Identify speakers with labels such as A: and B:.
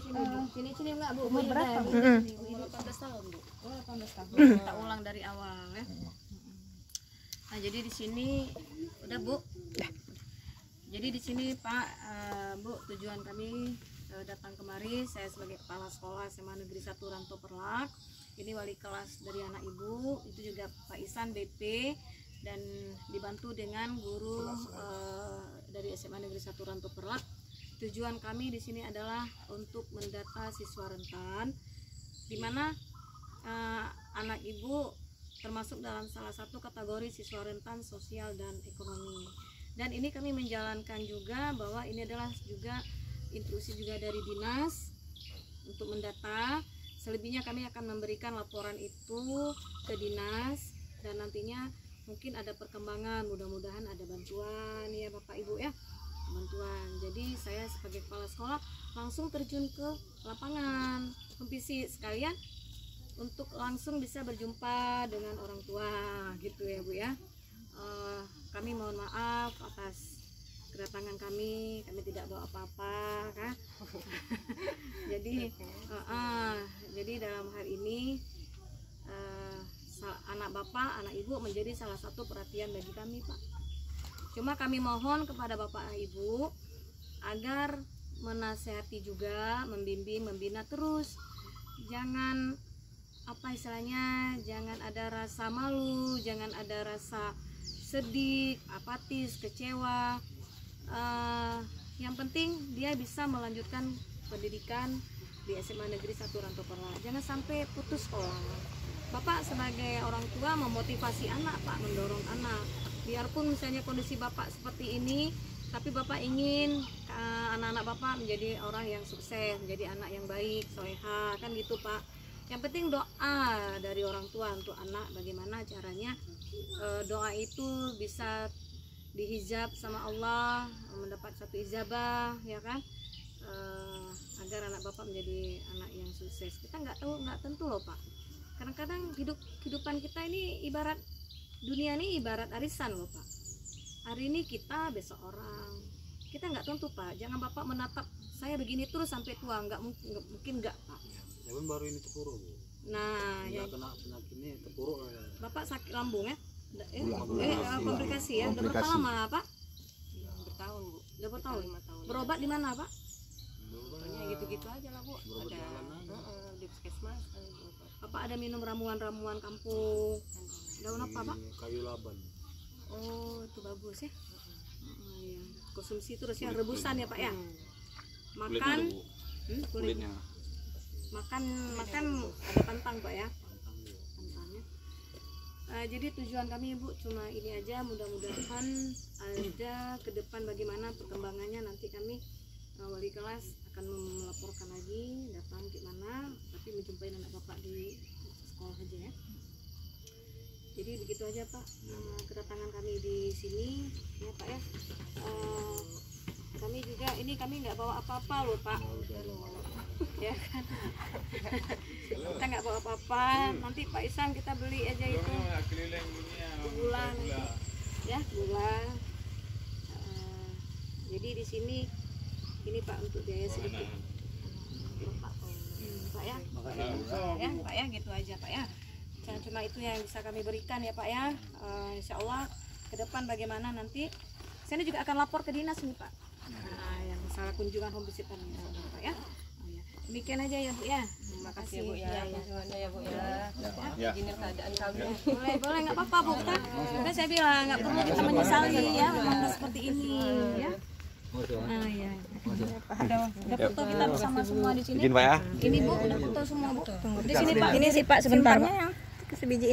A: Sini enggak Bu?
B: Umur berapa?
A: 18 tahun Bu. Oh, 18 tahun. Kita ulang dari awal ya. Nah, jadi di sini udah Bu. Jadi di sini Pak, Bu, tujuan kami datang kemari, saya sebagai kepala sekolah SMA Negeri 1 Ranto Perlak. Ini wali kelas dari anak ibu, itu juga Pak Isan BP, dan dibantu dengan guru dari SMA Negeri 1 Ranto Perlak. Tujuan kami di sini adalah untuk mendata siswa rentan, di mana anak ibu termasuk dalam salah satu kategori siswa rentan sosial dan ekonomi. Dan ini kami menjalankan juga bahwa ini adalah juga instruksi juga dari dinas untuk mendata. Selebihnya kami akan memberikan laporan itu ke dinas, dan nantinya mungkin ada perkembangan, mudah-mudahan ada bantuan ya Bapak Ibu ya, bantuan. Jadi saya sebagai kepala sekolah langsung terjun ke lapangan, kompisi sekalian untuk langsung bisa berjumpa dengan orang tua gitu ya Bu ya. Kami mohon maaf atas kedatangan kami tidak bawa apa-apa kan. Jadi dalam hal ini anak bapak, anak ibu menjadi salah satu perhatian bagi kami Pak. Cuma kami mohon kepada bapak ibu agar menasehati juga, membimbing, membina terus. Jangan apa istilahnya, jangan ada rasa malu, jangan ada rasa sedih, apatis, kecewa. Yang penting dia bisa melanjutkan pendidikan di SMA Negeri 1 Ranto Perlak. Jangan sampai putus sekolah. Bapak sebagai orang tua memotivasi anak Pak, mendorong anak. Biarpun misalnya kondisi Bapak seperti ini, tapi Bapak ingin anak-anak Bapak menjadi orang yang sukses, menjadi anak yang baik, soleha, kan gitu Pak. Yang penting doa dari orang tua untuk anak, bagaimana caranya doa itu bisa dihijab sama Allah, mendapat satu ijabah ya kan, agar anak bapak menjadi anak yang sukses. Kita nggak tahu, nggak tentu loh Pak. Kadang-kadang kehidupan kita ini ibarat dunia ini ibarat arisan loh Pak. Hari ini kita, besok orang. Kita nggak tentu Pak. Jangan bapak menatap saya begini terus sampai tua, nggak mungkin nggak Pak.
C: Ya kan baru ini tepuruk Bu.
A: Nah
C: ya kena penyakit ini tepuruk ya.
A: Bapak sakit lambung ya? Komplikasi ya. Udah berapa lama Pak? Bertahun Bu. Udah bertahun. 5 tahun. Berobat di mana Pak?
D: Pokoknya gitu-gitu aja lah Bu. Ada di puskesmas.
A: Bapak ada minum ramuan-ramuan kampung. Daun apa Pak?
C: Kayu laban.
A: Oh itu bagus ya. Ya. Konsumsi terus ya, rebusan ya Pak ya. Makan kulitnya. Makan ada pantang Pak ya. Pantangnya. Jadi tujuan kami Bu cuma ini aja, mudah-mudahan ada ke depan bagaimana perkembangannya. Nanti kami wali kelas akan melaporkan lagi datang gimana, tapi menjumpai anak bapak di sekolah aja ya. Jadi begitu aja Pak kedatangan kami di sini ya Pak ya. Kami juga ini kami nggak bawa apa-apa loh Pak. Ya kan. Kita nggak bawa apa-apa, nanti Pak Isan kita beli aja itu gula nanti ya, gula. Jadi di sini ini Pak untuk biaya sedikit Pak ya. Ya Pak ya, gitu aja Pak ya. Cuma itu yang bisa kami berikan ya Pak ya. Insya Allah ke depan bagaimana nanti saya juga akan lapor ke dinas nih Pak. Yang masalah kunjungan home visit Pak ya. Demikian aja ya Bu ya.
D: Terima kasih ya Bu ya. Ya Bu ya. Begini keadaan kami.
A: Boleh nggak apa-apa Bu. Kan saya bilang nggak perlu kita menyesali ya, memang seperti ini ya. Ya. Udah foto kita bersama semua di sini.
B: Izin Pak ya.
A: Ini Bu udah foto semua Bu. Di sini Pak.
B: Ini sih Pak sebentar Pak. Sebiji